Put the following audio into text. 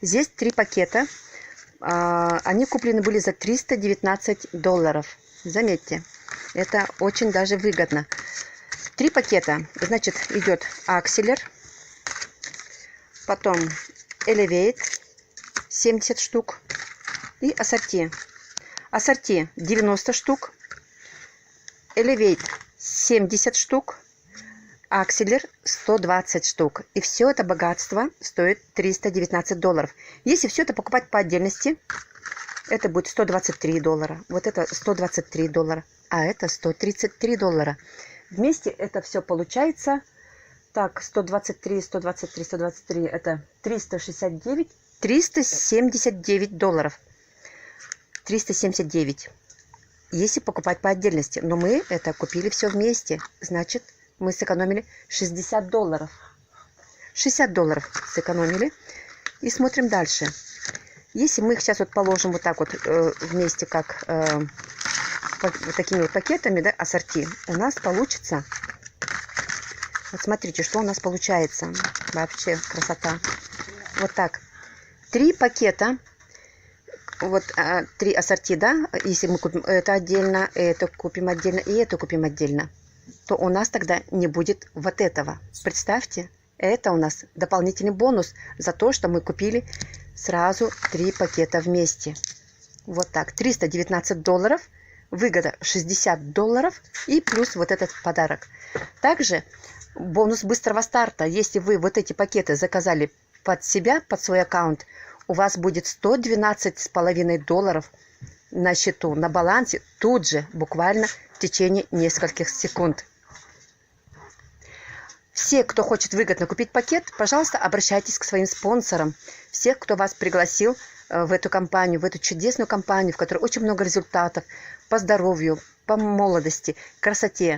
Здесь 3 пакета. Они куплены были за $319. Заметьте, это очень даже выгодно. 3 пакета. Значит, идет Акселер, потом Elevate 70 штук и Ассорти. Ассорти 90 штук, Elevate 70 штук, Акселер 120 штук. И все это богатство стоит $319. Если все это покупать по отдельности, это будет $123. Вот это $123, а это $133. Вместе это все получается. Так, 123, 123, 123, это 369, $379. 379. Если покупать по отдельности. Но мы это купили все вместе. Значит, мы сэкономили $60. $60 сэкономили. И смотрим дальше. Если мы их сейчас вот положим вот так вот вместе, как вот такими вот пакетами, да, ассорти, у нас получится... Вот смотрите, что у нас получается. Вообще красота. Вот так. 3 пакета. Вот 3 ассорти, да. Если мы купим это отдельно, это купим отдельно и это купим отдельно, то у нас тогда не будет вот этого. Представьте, это у нас дополнительный бонус за то, что мы купили сразу 3 пакета вместе. Вот так. $319. Выгода $60 и плюс вот этот подарок. Также бонус быстрого старта. Если вы вот эти пакеты заказали под себя, под свой аккаунт, у вас будет $112,5 на счету, на балансе, тут же, буквально в течение нескольких секунд. Все, кто хочет выгодно купить пакет, пожалуйста, обращайтесь к своим спонсорам. Всех, кто вас пригласил в эту компанию, в эту чудесную компанию, в которой очень много результатов по здоровью, по молодости, красоте.